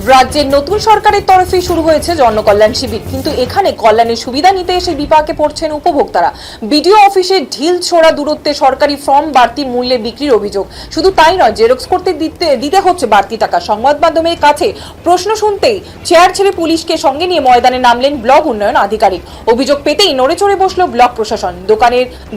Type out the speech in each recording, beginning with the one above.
রাজ্যের নতুন সরকারের তরফে শুরু হয়েছে জনকল্যাণ শিবির, কিন্তু এখানে কল্যাণের সুবিধা নিতে এসে বিপাকে পড়ছেন উপভোক্তারা। বিডিও অফিসে ঢিল ছোড়া দূরত্বে সরকারি ফর্ম বাড়তি মূল্যে বিক্রির অভিযোগ। শুধু তাই নয়, জেরক্স করতে দিতে হচ্ছে বাড়তি টাকা। সংবাদ মাধ্যমের কাছে প্রশ্ন শুনতেই চেয়ার ছেড়ে পুলিশকে সঙ্গে নিয়ে ময়দানে নামলেন ব্লক উন্নয়ন আধিকারিক। অভিযোগ পেতেই নড়ে চড়ে বসল ব্লক প্রশাসন।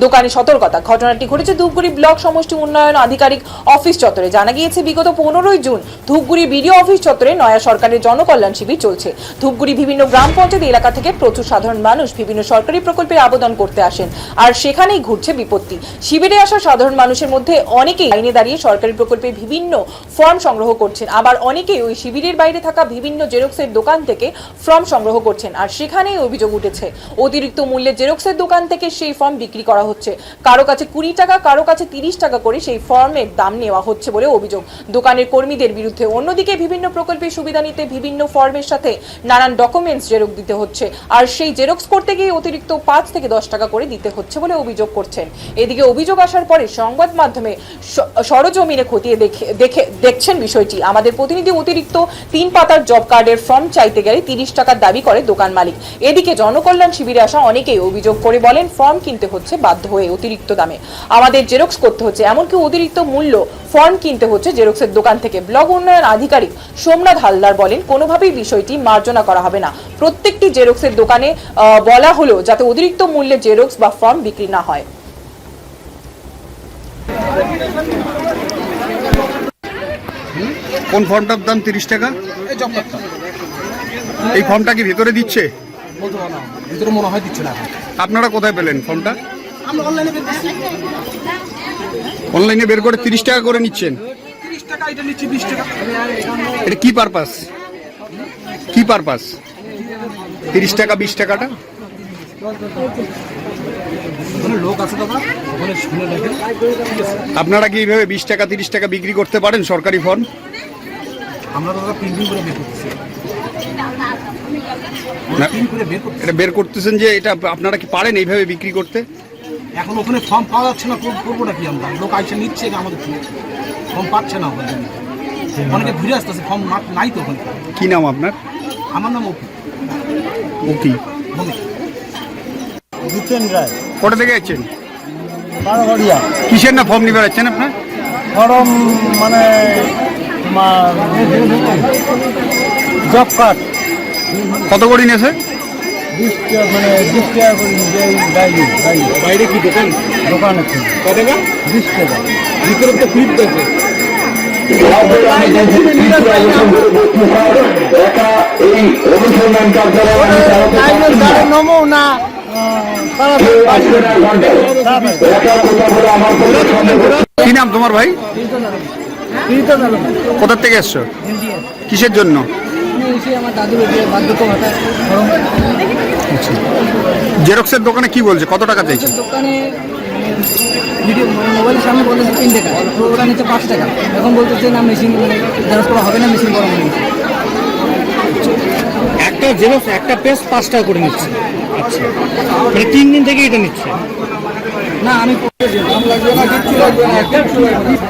দোকানে সতর্কতা। ঘটনাটি ঘটেছে ধূপগুড়ি ব্লক সমষ্টি উন্নয়ন আধিকারিক অফিস চত্বরে। জানা গিয়েছে, বিগত 15ই জুন ধূপগুড়ি বিডিও অফিস চত্বরে নয়া সরকারের জনকল্যাণ শিবির চলছে। ধূপগুড়ি বিভিন্ন গ্রাম পঞ্চায়েত এলাকা থেকে প্রচুর সাধারণ মানুষ বিভিন্ন সরকারি প্রকল্পে আবেদন করতে আসেন, আর সেখানেই ঘুরছে বিপত্তি। শিবিরে আসা সাধারণ মানুষের মধ্যে অনেকেই লাইনে দাঁড়িয়ে সরকারি প্রকল্পে বিভিন্ন ফর্ম সংগ্রহ করছেন, আবার অনেকেই ওই শিবিরের বাইরে থাকা বিভিন্ন জেরক্সের দোকান থেকে ফর্ম সংগ্রহ করছেন, আর সেখানেই অভিযোগ উঠেছে অতিরিক্ত মূল্যে জেরক্সের দোকান থেকে সেই ফর্ম বিক্রি করা হচ্ছে। কারো কাছে 20 টাকা, কারো কাছে 30 টাকা করে সেই ফর্মের দাম নেওয়া হচ্ছে বলে অভিযোগ দোকানের কর্মীদের বিরুদ্ধে। অন্যদিকে বিভিন্ন প্রকল্পের সুবিধা নিতে বিভিন্ন ফর্মের সাথে নানান ডকুমেন্টস জেরক্স দিতে হচ্ছে, আর সেই জেরক্স করতে গিয়ে অতিরিক্ত 5 থেকে 10 টাকা করে দিতে হচ্ছে বলে অভিযোগ করছেন। এদিকে অভিযোগ আসার পরে সংবাদ মাধ্যমে সরজমিনে খতিয়ে দেখছেন বিষয়টি। আমাদের প্রতিনিধি অতিরিক্ত 3 পাতার জব কার্ডের ফর্ম চাইতে গেলে 30 টাকার দাবি করে দোকান মালিক। এদিকে জনকল্যাণ শিবিরে আসা অনেকেই অভিযোগ করে বলেন, ফর্ম কিনতে হচ্ছে বাধ্য হয়ে অতিরিক্ত দামে, আমাদের জেরক্স করতে হচ্ছে, এমনকি অতিরিক্ত মূল্য ফর্ম কিনতে হচ্ছে জেরক্সের দোকান থেকে। ব্লক উন্নয়ন আধিকারিক সোমনাথ হালদার বলেন, কোনোভাবেই বিষয়টি মার্জনা করা হবে না। প্রত্যেকটি জেরক্সের দোকানে বলা হলো যাতে অতিরিক্ত মূল্যে জেরক্স বা ফর্ম বিক্রি না হয়। কোন ফর্মটার দাম 30 টাকা? এই ফর্মটা কি ভেতরে দিচ্ছে? ভিতরে মনে হয় দিচ্ছে না। আপনারা কোথায় পেলেন ফর্মটা? অনলাইনে বের করে 30 টাকা করে নিচ্ছেন। 30 টাকা এটা নিচ্ছি, 20 টাকা। এটা কি পারপাস? কি পারপাস 30 টাকা 20 টাকাটা? লোক আছে দাদা, ওখানে শুনে দেখেন। আপনারা কি এইভাবে 20 টাকা 30 টাকা বিক্রি করতে পারেন সরকারি ফর্ম? আমরা দাদা প্রিন্টিং করে বের করতেছি। এটা বের করতেছেন যে এটা আপনারা কি পারেন এইভাবে বিক্রি করতে? এখন ওখানে ফর্ম পাওয়া যাচ্ছে না, করবো নাকি আমরা? লোক আইসে নিচ্ছে আমাদের ফর্ম পাচ্ছে না, অনেকে ঘুরে আসতেছে, ফর্ম নাই তো ওখানে। কি নাম আপনার? আমার নাম অপি। ওকি জিতেন রায়। কোথা থেকে যাচ্ছেন? বারোঘরিয়া। কিসের না ফর্ম নিতে যাচ্ছেন আপনার? ফরম মানে জব কার্ড। কত করে নিয়েছে? 20 টাকা, মানে 20 টাকা করে বাইরে কি দোকান? দোকান আছে। কত টাকা? 20 টাকা। ভিতরে তো ফ্লিপ আছে। নমুনা কি নাম তোমার ভাই? কোথা থেকে এসছো? কিসের জন্য? আমার দাদুর বার্ধক্য ভাতা। জেরক্সের দোকানে কি বলছে, কত টাকা চাইছে? দোকানে ভিডিও মোবাইলের সামনে বলতেছে 3 টাকা, ওরা নিচ্ছে 5 টাকা। এখন বলতেছে না, মেশিন জেরক্স করা হবে না, মেশিন করা হবে না। একটা জেরক্স একটা পেজ 5 টাকা করে নিচ্ছে। আচ্ছা, মানে 3 দিন থেকে এটা নিচ্ছে না, আমি লাগবে না, কিচ্ছু লাগবে না, কিচ্ছু লাগবে না।